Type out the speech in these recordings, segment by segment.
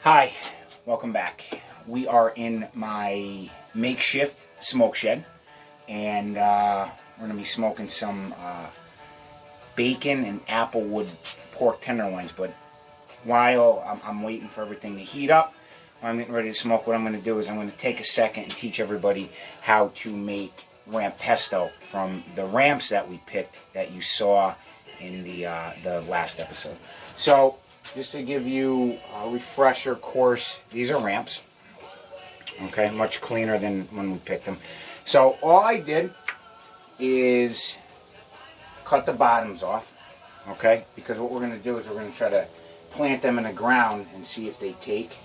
Hi, welcome back. We are in my makeshift smoke shed, and we're going to be smoking some bacon and applewood pork tenderloins. But while I'm waiting for everything to heat up, while I'm getting ready to smoke, what I'm going to do is I'm going to take a second and teach everybody how to make ramp pesto from the ramps that we picked that you saw in the last episode. So, just to give you a refresher course, these are ramps. Okay, much cleaner than when we picked them. So all I did is cut the bottoms off. Okay, because what we're going to do is we're going to try to plant them in the ground and see if they take.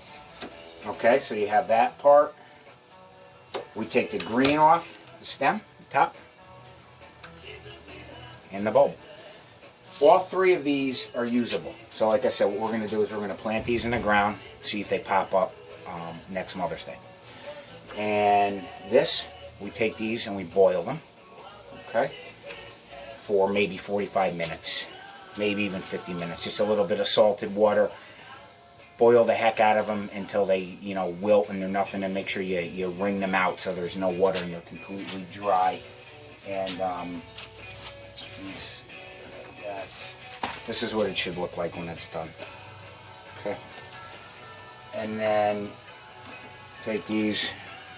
Okay, so you have that part. We take the green off, the stem, the top, and the bulb. All three of these are usable. So like I said, what we're going to do is we're going to plant these in the ground, see if they pop up next Mother's Day. And this, we take these and we boil them, okay, for maybe 45 minutes, maybe even 50 minutes. Just a little bit of salted water. Boil the heck out of them until they, wilt and they're nothing, and make sure you wring them out so there's no water and they're completely dry. And this is what it should look like when it's done. Okay. And then take these,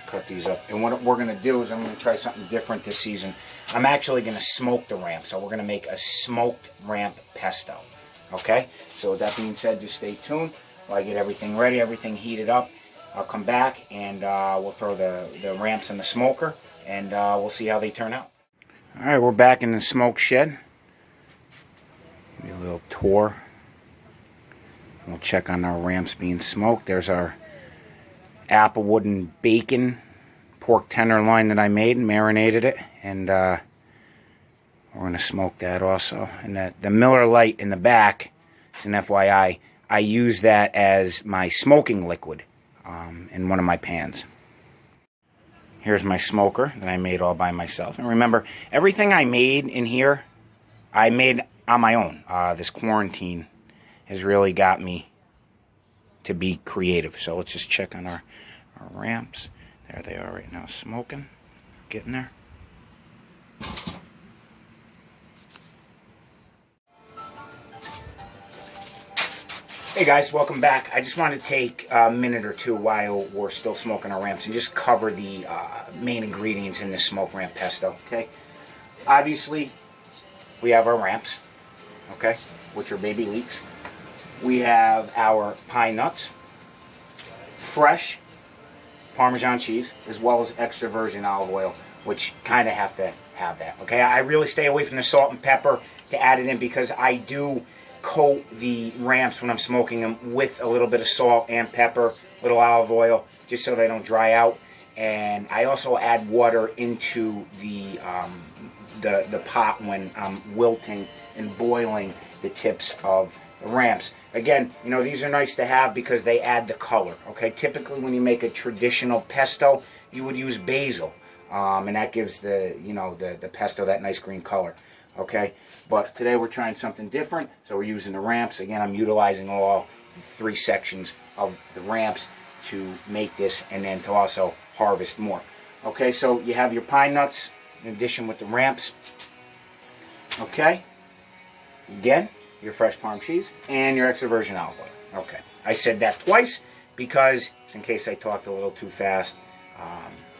cut these up. And what we're going to do is I'm going to try something different this season. I'm actually going to smoke the ramp. So we're going to make a smoked ramp pesto. Okay? So with that being said, just stay tuned while I get everything ready, everything heated up. I'll come back and we'll throw the ramps in the smoker and we'll see how they turn out. All right, we're back in the smoke shed. Give you a little tour. We'll check on our ramps being smoked. There's our applewood and bacon pork tenderloin that I made and marinated it. And we're going to smoke that also. And the Miller Lite in the back, it's an FYI, I use that as my smoking liquid in one of my pans. Here's my smoker that I made all by myself. And remember, everything I made in here, I made on my own. This quarantine has really got me to be creative. So let's just check on our ramps. There they are right now, smoking. Getting there. Hey guys, welcome back. I just wanted to take a minute or two while we're still smoking our ramps and just cover the main ingredients in this smoked ramp pesto. Okay, obviously we have our ramps, okay, which are baby leeks. We have our pine nuts, fresh Parmesan cheese, as well as extra virgin olive oil, which kind of have to have that. Okay, I really stay away from the salt and pepper to add it in because I do coat the ramps when I'm smoking them with a little bit of salt and pepper, little olive oil, just so they don't dry out. And I also add water into the pot when I'm wilting and boiling the tips of the ramps. Again, these are nice to have because they add the color. Okay, typically when you make a traditional pesto, you would use basil, and that gives the pesto that nice green color. Okay, but today we're trying something different, so we're using the ramps. Again, I'm utilizing all three sections of the ramps to make this and then to also harvest more. Okay, so you have your pine nuts in addition with the ramps. Okay, again, your fresh Parm cheese and your extra virgin olive oil. Okay, I said that twice because, in case I talked a little too fast,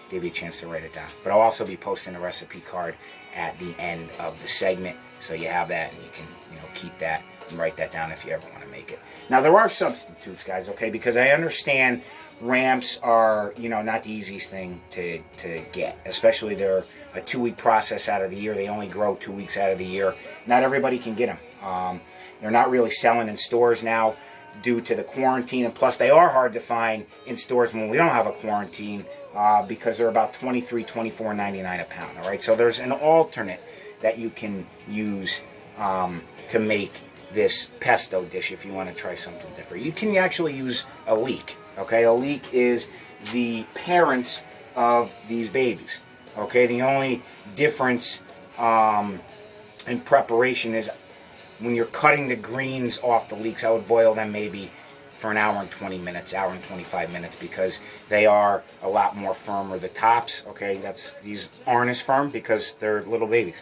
give you a chance to write it down. But I'll also be posting a recipe card at the end of the segment, so you have that and you can keep that and write that down if you ever want to make it. Now there are substitutes, guys, okay, because I understand ramps are not the easiest thing to get, especially they're a 2-week process out of the year. They only grow 2 weeks out of the year. Not everybody can get them. They're not really selling in stores now due to the quarantine, and plus they are hard to find in stores when we don't have a quarantine because they're about $23, $24.99 a pound. All right, so there's an alternate that you can use to make this pesto dish if you want to try something different. You can actually use a leek. Okay, a leek is the parents of these babies. Okay, the only difference in preparation is when you're cutting the greens off the leeks, I would boil them maybe for an hour and 20 minutes, hour and 25 minutes, because they are a lot more firmer. The tops, okay, these aren't as firm because they're little babies.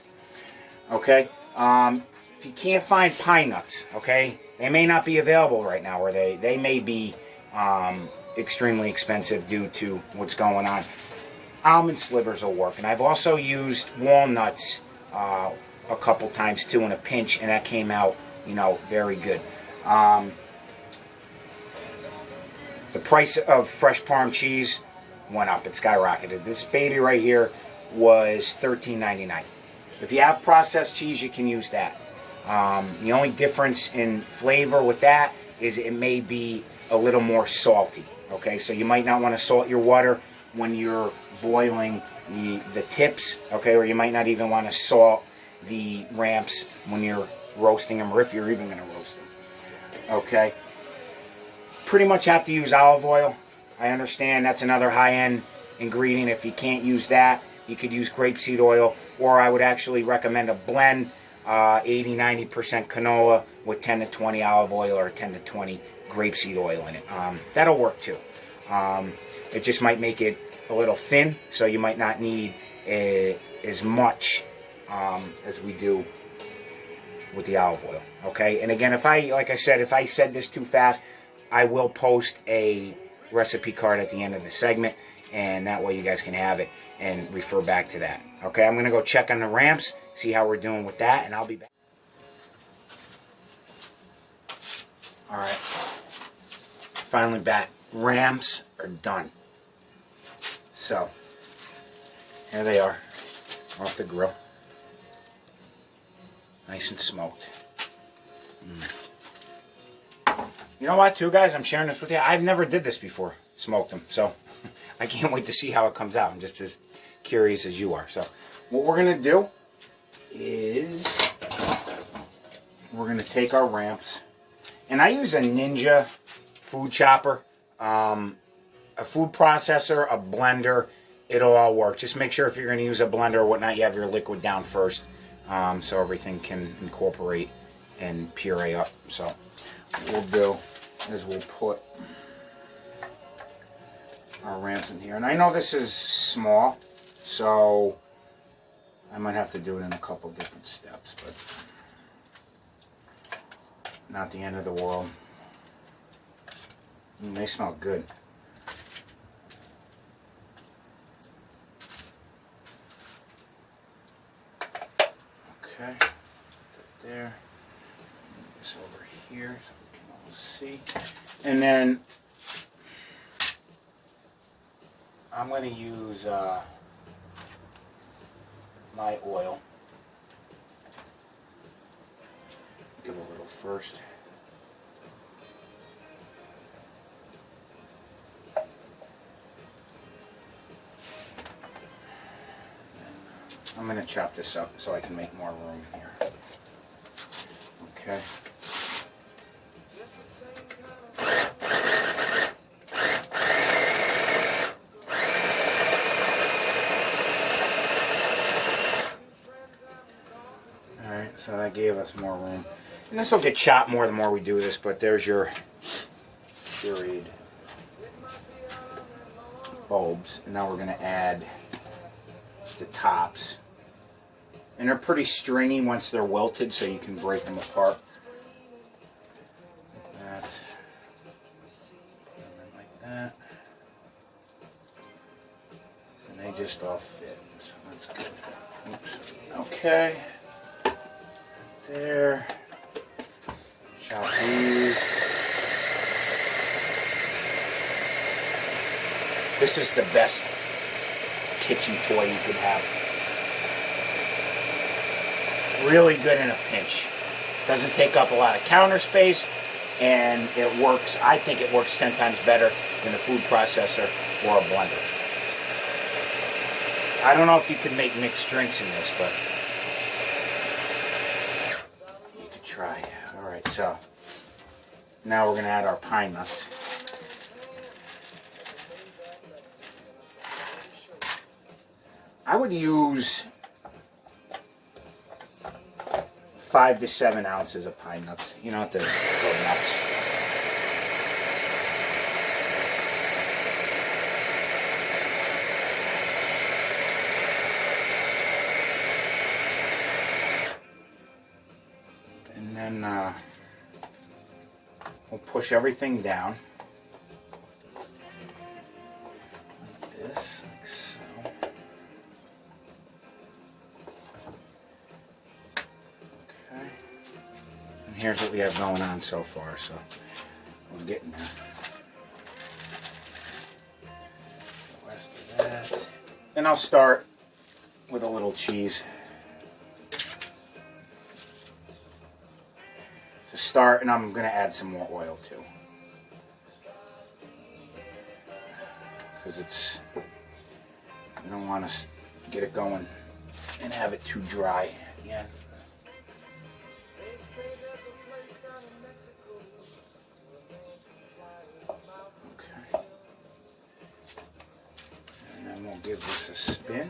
Okay, if you can't find pine nuts, okay, they may not be available right now, or they may be extremely expensive due to what's going on. Almond slivers will work, and I've also used walnuts a couple times too in a pinch, and that came out, very good. The price of fresh Parm cheese went up. It skyrocketed. This baby right here was $13.99. If you have processed cheese, you can use that. The only difference in flavor with that is it may be a little more salty. Okay, so you might not want to salt your water when you're boiling the tips. Okay, or you might not even want to salt the ramps when you're roasting them, or if you're even going to roast them. Okay, pretty much have to use olive oil. I understand that's another high-end ingredient. If you can't use that, you could use grapeseed oil, or I would actually recommend a blend, 80-90% canola with 10 to 20 olive oil, or 10 to 20 grapeseed oil in it. That'll work too. It just might make it a little thin, so you might not need as much as we do with the olive oil. Okay, and again, like I said, if I said this too fast, I will post a recipe card at the end of the segment, and that way you guys can have it and refer back to that. Okay, I'm gonna go check on the ramps, see how we're doing with that, and I'll be back. All right, finally back. Ramps are done. So here they are, off the grill, nice and smoked. You know what, too, guys? I'm sharing this with you. I've never did this before, smoked them. So I can't wait to see how it comes out. I'm just as curious as you are. So what we're going to do is we're going to take our ramps. And I use a Ninja food chopper, a food processor, a blender. It'll all work. Just make sure if you're going to use a blender or whatnot, you have your liquid down first, so everything can incorporate and puree up. So what we'll do is we'll put our ramps in here. And I know this is small, so I might have to do it in a couple different steps, but not the end of the world. They smell good. Okay, put that there. Move this over here so we can all see. And then I'm going to use my oil. Give a little first. I'm going to chop this up so I can make more room here. Okay. Alright, so that gave us more room. And this will get chopped more the more we do this, but there's your pureed bulbs. And now we're going to add the tops. And they're pretty stringy once they're wilted, so you can break them apart. Like that. And then like that. And they just all fit. So that's good. Oops. Okay. There. Chop these. This is the best kitchen toy you could have. Really good in a pinch. Doesn't take up a lot of counter space, and it works. I think it works 10 times better than a food processor or a blender. I don't know if you could make mixed drinks in this, but you could try. Alright, so now we're going to add our pine nuts. I would use 5 to 7 ounces of pine nuts. You don't have to go nuts. push everything down. Like this, like so. Okay. And here's what we have going on so far, so we're getting there. The rest of that. Then I'll start with a little cheese. To start, and I'm going to add some more oil too. Because it's, I don't want to get it going and have it too dry again. Okay. And then we'll give this a spin.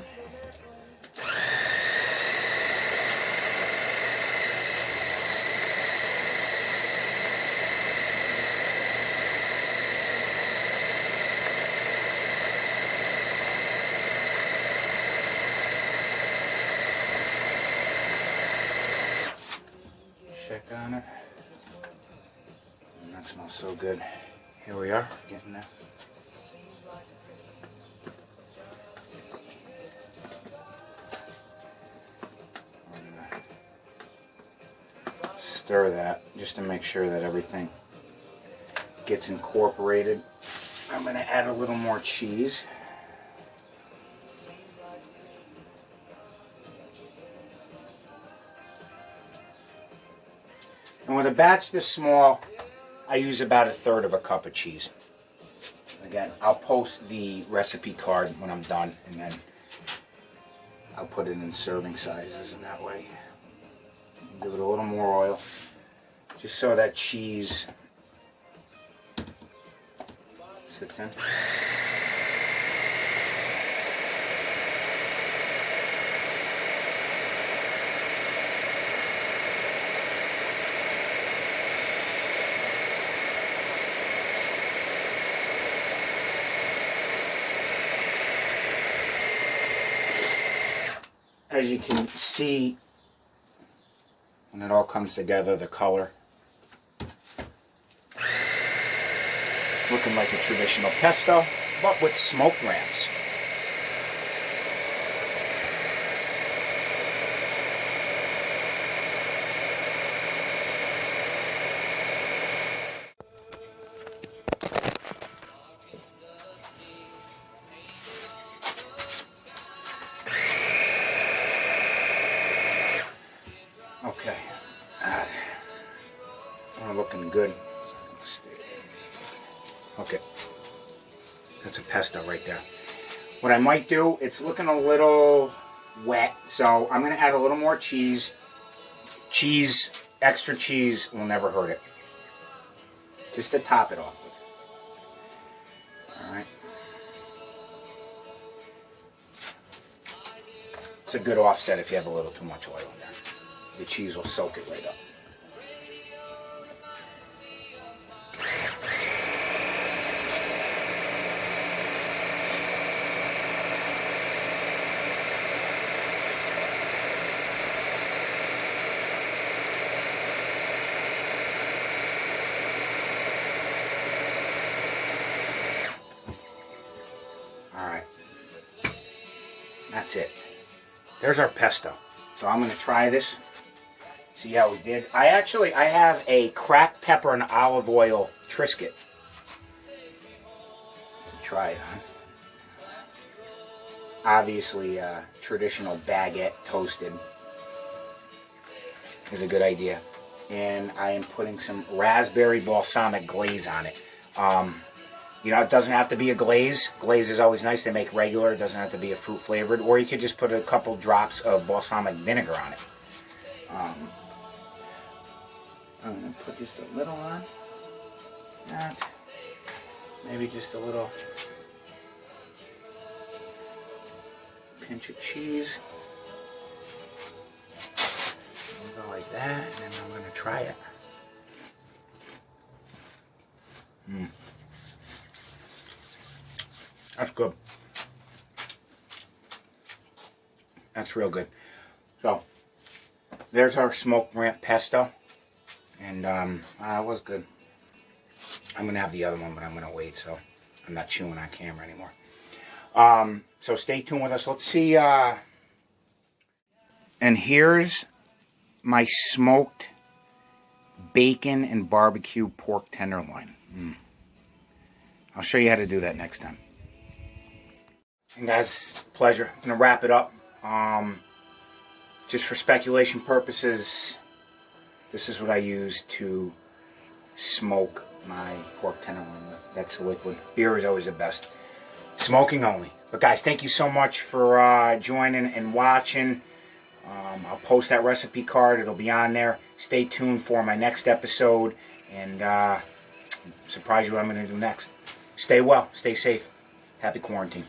Check on it. And that smells so good. Here we are, getting there. Stir that just to make sure that everything gets incorporated. I'm going to add a little more cheese. And with a batch this small, I use about 1/3 of a cup of cheese. Again, I'll post the recipe card when I'm done, and then I'll put it in serving sizes in that way. Give it a little more oil, just so that cheese sits in. As you can see, when it all comes together, the color looking like a traditional pesto, but with smoked ramps. Okay, looking good. Okay, that's a pesto right there. What I might do, it's looking a little wet, so I'm going to add a little more cheese. Cheese, extra cheese will never hurt it. Just to top it off with. Alright. It's a good offset if you have a little too much oil in there. The cheese will soak it right up. Alright. That's it. There's our pesto. So I'm going to try this. See how we did. I have a cracked pepper and olive oil Triscuit to try it on. Obviously, traditional baguette toasted is a good idea. And I am putting some raspberry balsamic glaze on it. You know, it doesn't have to be a glaze. Glaze is always nice to make regular. It doesn't have to be a fruit flavored. Or you could just put a couple drops of balsamic vinegar on it. I'm going to put just a little on. That. Maybe just a little pinch of cheese. We'll go like that, and then I'm going to try it. That's good. That's real good. So, there's our smoked ramp pesto. And, it was good. I'm going to have the other one, but I'm going to wait, so I'm not chewing on camera anymore. So stay tuned with us. Let's see. And here's my smoked bacon and barbecue pork tenderloin. I'll show you how to do that next time. And guys, pleasure. I'm going to wrap it up. Just for speculation purposes, this is what I use to smoke my pork tenderloin with. That's the liquid. Beer is always the best. Smoking only. But guys, thank you so much for joining and watching. I'll post that recipe card. It'll be on there. Stay tuned for my next episode. And surprise you what I'm going to do next. Stay well. Stay safe. Happy quarantine.